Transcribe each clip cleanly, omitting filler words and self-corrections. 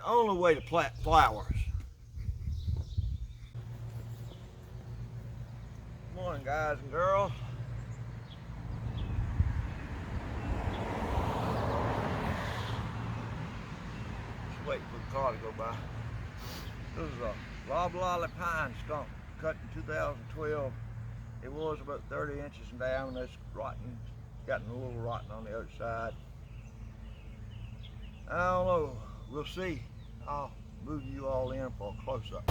the only way to plant flowers. Morning, guys and girls. Just waiting for the car to go by. This is a Loblolly pine stump cut in 2012. It was about 30 inches in diameter. It's rotten, gotten a little rotten on the other side. I don't know, we'll see. I'll move you all in for a close-up.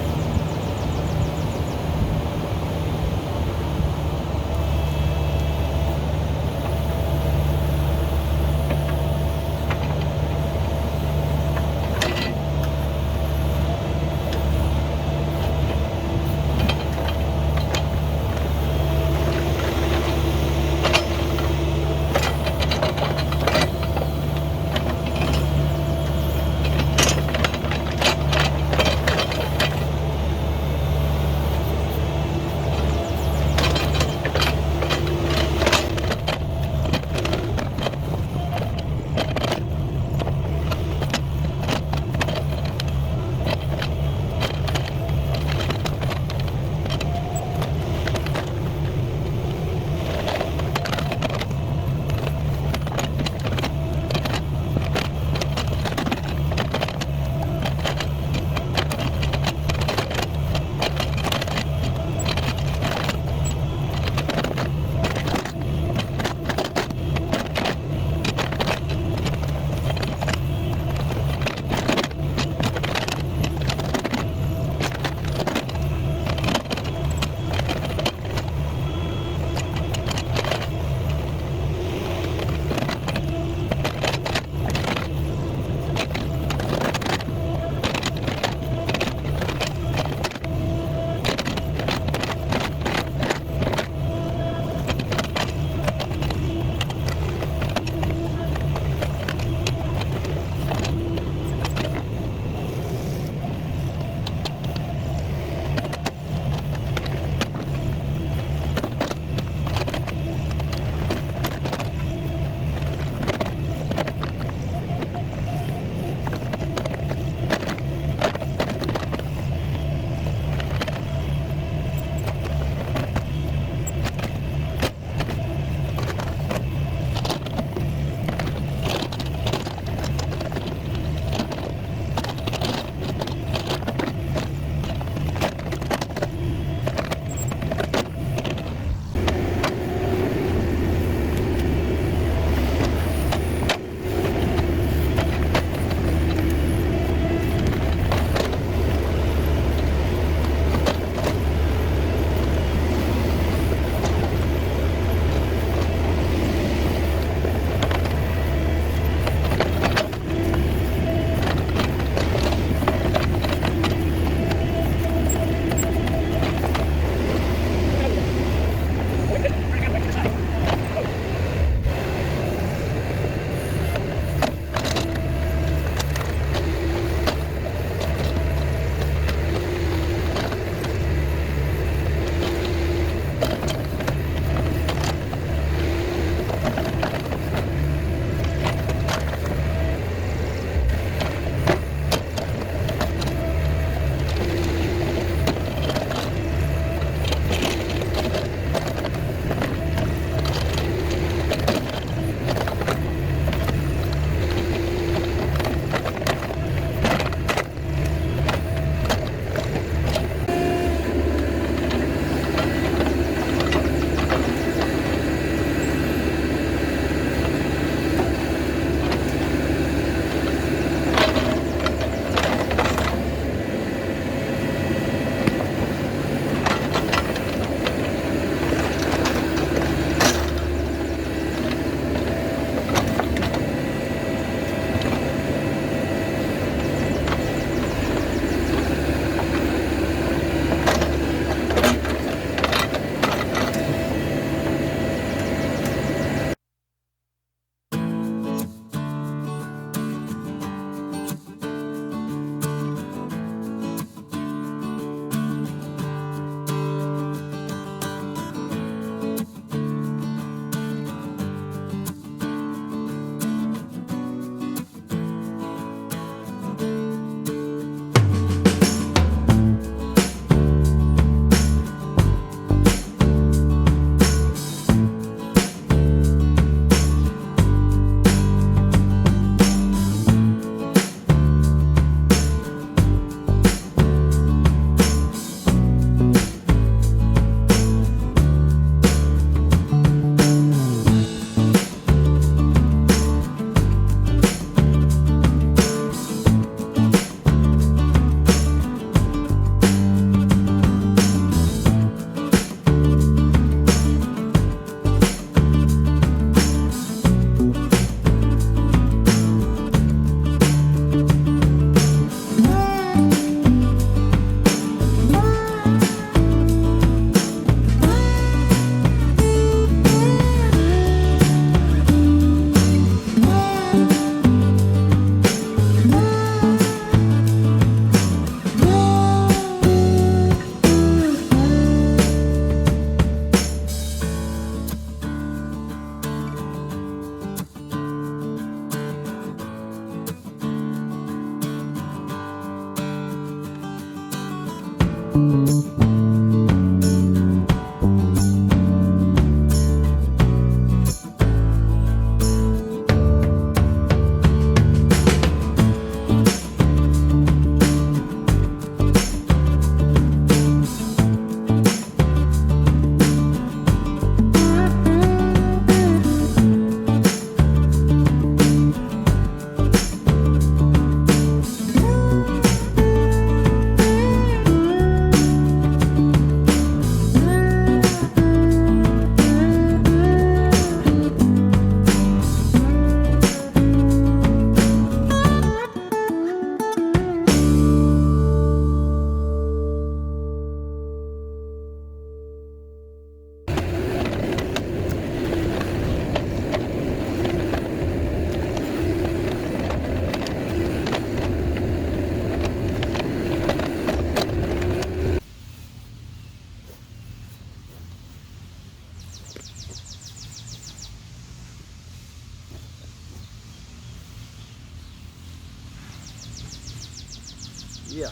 Yeah.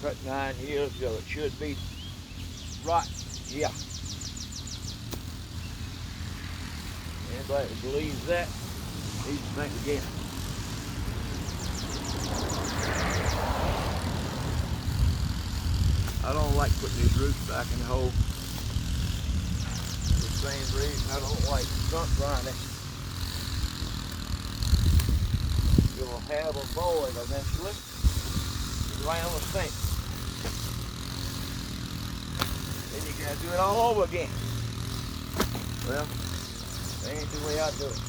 Cut 9 years ago, it should be right. Yeah. Anybody who believes that needs to think again. I don't like putting these roots back in the hole. For the same reason I don't like stump grinding. You'll have a void eventually around the sink. Then you gotta do it all over again. Well, that ain't the way I do it.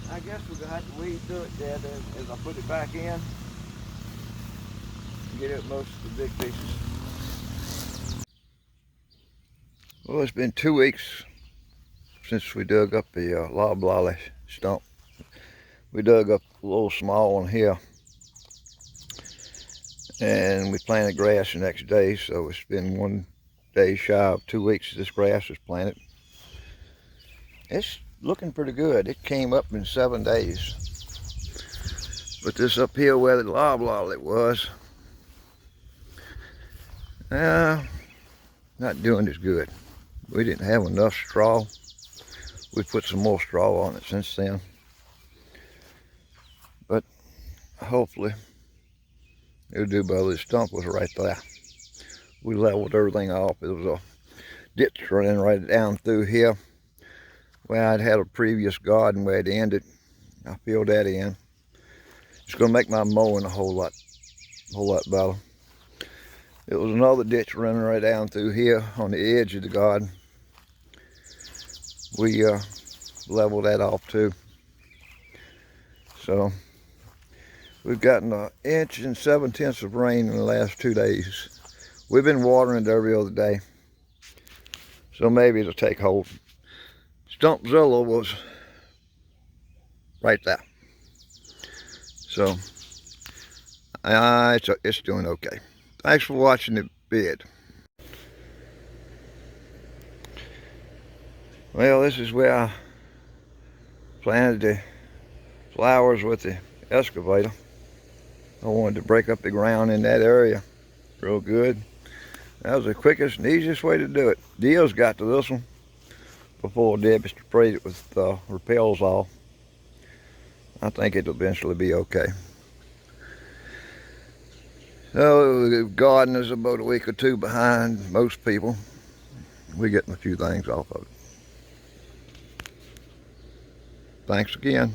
I guess we're gonna have to weed through it, Dad, as I put it back in and get out most of the big pieces. Well, it's been 2 weeks since we dug up the loblolly stump. We dug up a little small one here, and we planted grass the next day, so it's been 1 day shy of 2 weeks this grass was planted. It's looking pretty good. It came up in 7 days. But this up here where the loblolly was, not doing as good. We didn't have enough straw. We put some more straw on it since then. But hopefully it'll do better. The stump was right there. We leveled everything off. It was a ditch running right down through here where I'd had a previous garden where it ended. I filled that in. It's gonna make my mowing a whole lot better. It was another ditch running right down through here on the edge of the garden. We leveled that off too. So we've gotten 1 and 7/10 inches of rain in the last 2 days. We've been watering it every other day. So maybe it'll take hold. Stumpzilla was right there. So it's doing okay. Thanks for watching the vid. Well, this is where I planted the flowers with the excavator. I wanted to break up the ground in that area real good. That was the quickest and easiest way to do it. Deals got to this one before Debbie sprayed it with repels off. I think it'll eventually be okay. So the garden is about a week or 2 behind most people. We're getting a few things off of it. Thanks again.